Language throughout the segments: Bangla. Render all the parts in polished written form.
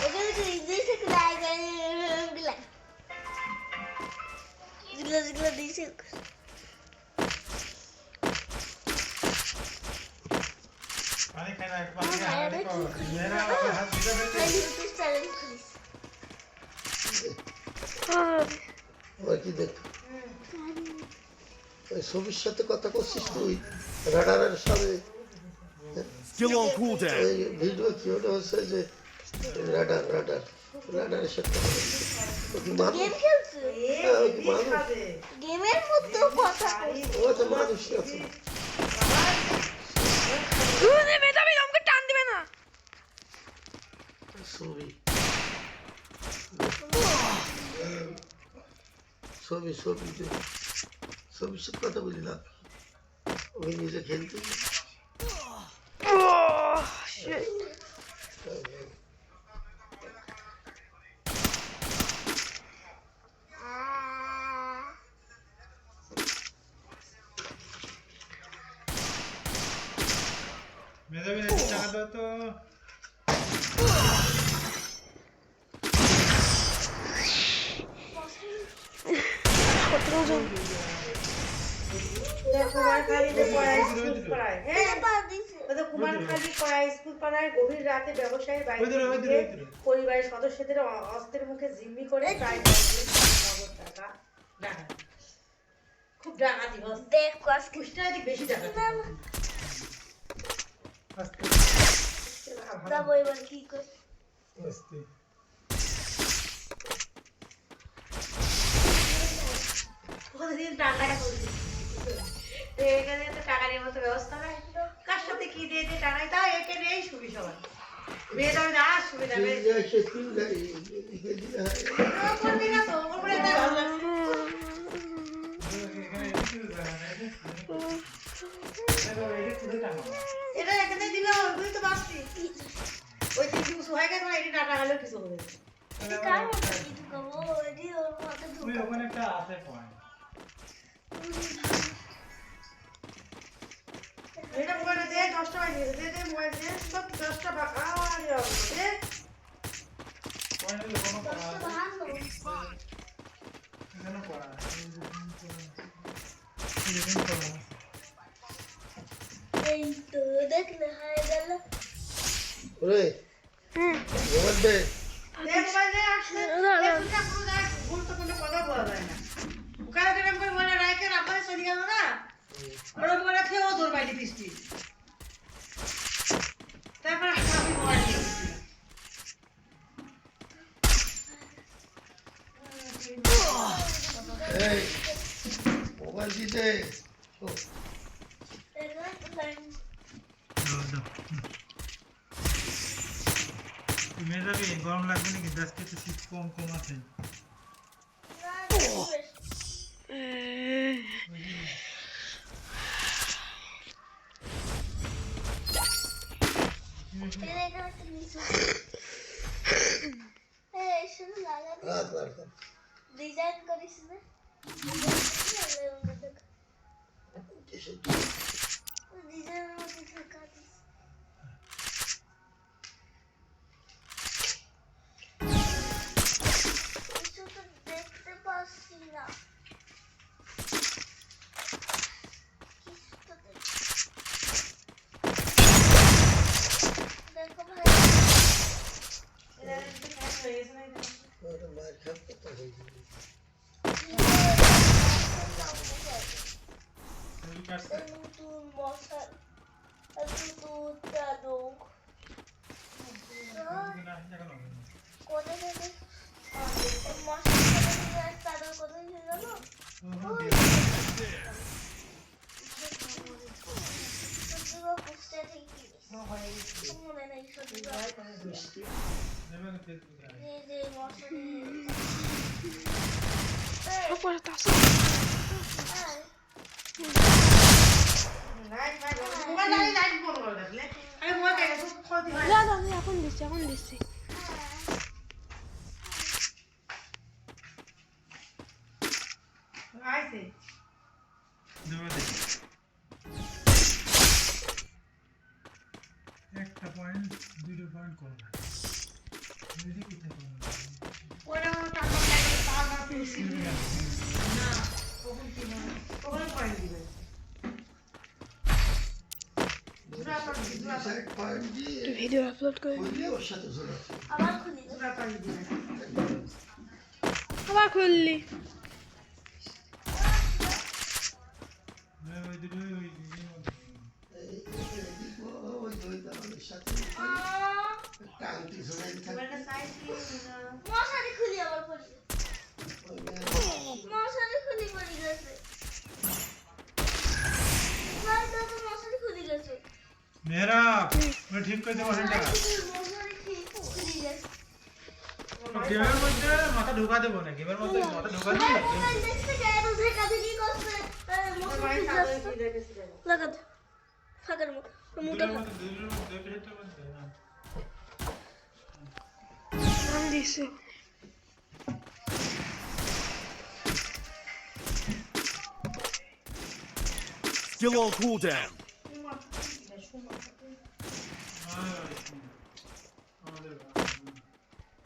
ওকে দিয়েছে ক্লাই গিলা দিয়েছে पानी खाना एक बार क्या है देखो मेरा हाथ सीधा बैठ ওই কি দেখ ওই ছবির সাথে কথা করছিস তুই রাডারের সাথে Still on cooldown. ওই ভিডিও কি ওটা হচ্ছে যে রাডারের সাথে কথা করছিস। ও কি মানুষ? গেম খেলছে হ্যাঁ, ও কি মানুষ? গেমের মতো কথা ও তো মানুষ আছে। মেধাবী আমাকে টান দিবে না। ছবির সাথে কথা বলি না ওই নিজে খেলতে मेरा भी नहीं चाह दो तो গভীর রাতে ব্যবসায়ী পরিবারের সদস্যদের অস্ত্রের মুখে জিম্মি করে প্রায় 10 টাকা ডাকাতি। খুব ডাকাতি দেখো আজকে কুষ্টিয়ায় বেশি ডাকাতি। যাবো এবার কি করে आस्ते প্রতিদিন টাকা করছি এখানে তো টাকা নেওয়ার মতো ব্যবস্থা নাই কার সাথে কি দিয়ে দিয়ে টাকাই তাই একে নেই সুবি সবাই মেয়েটা না সুবিধা নেই করবি না তো উপরে এটা এখানে দিলে ওই তো বাসতি ওই তিন কিছু হয়ে গেছে না এটি টাকা হলে কিছু হবে কার মতো কিছু করবো এটি ওর মতো তুই ওখানে একটা আছে পয়েন্ট এটা মোবাইল দে 10 টাকা দিয়ে দে মোবাইল দে সব 10 টাকা আরে দে পয়েন্ট হলো কোনো পড়া ভালো এখানে পড়া এই তো দেখলে হয়ে গেল ওরে মোবাইল দে মোবাইল দে আসলে এটা পুরো যায় গুরুত্বপূর্ণ কথা বলা যায় না ওখানে কেমন করে মনে রাখে রাখলে চলে গেল না ওরা মনে খেয়েও দৌড় পাইলি বৃষ্টি তারপর আমি মোবাইল দিয়েছি এই মোবাইল দিতে मेरा भी गरम লাগবে নাকি আজকে তো শীত কম আছে ডিজাইন করিস না ডিজাইনের মধ্যে থাকা দেখতে পাচ্ছি না দেখো ভাই মায়ের খাপ কথা হয়ে যাবে নতুন মশাল নতুন চাদক কোথায় থেকে মশাল চাদর কোথায় ছিল না পুষ্টা থেকে মনে নেই সত্যি যে মশাল আমি এখন দিচ্ছি একটা পয়েন্ট দুটো পয়েন্ট কম থাকে যদি কোথায় কম ওরা টাকা লাগে তার না বেশি না তখন পয়েন্ট দিবে পয়েন্ট দিয়ে ভিডিও আপলোড করে খুললে ওর সাথে ঝোলা আবার খুলি দাও। পুরা পয়েন্ট দিবে আবার খুললি ওই দুটো ওই ওই দাঁড়ানোর সাথে টাংটি ঝোলাই থাকে মোবাইলটা সাইজ দিয়ে না মশারি খুলি আবার পড়ি ওই মশারি খুলি পড়ি গেছে ভাই দাদা মশারি খুলি গেছে মেয়েরা ওই ঠিক করে দেবো সেটা মশারি খুলি গেছে গেমের মধ্যে মাথা ঢোকা দেবো না গেমের মধ্যে মাথা ঢোকা দিই মোবাইল দেখতে গায়ে রোজে কাজে কি করছে মশারি মোবাইল সামনে কি দেখেছি লাগা দে ফাঁকার মুখ মুটা দুটোর মধ্যে পেটের মধ্যে নাম দিছে Skill on cooldown. আমাদের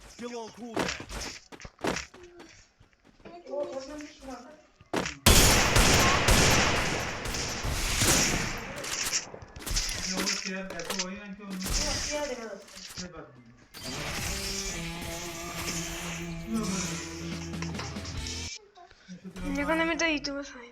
Skill on cooldown. চেয়ার দেখো ওই নাকি অন্য এখন আমি তো ইউটিউবে চাই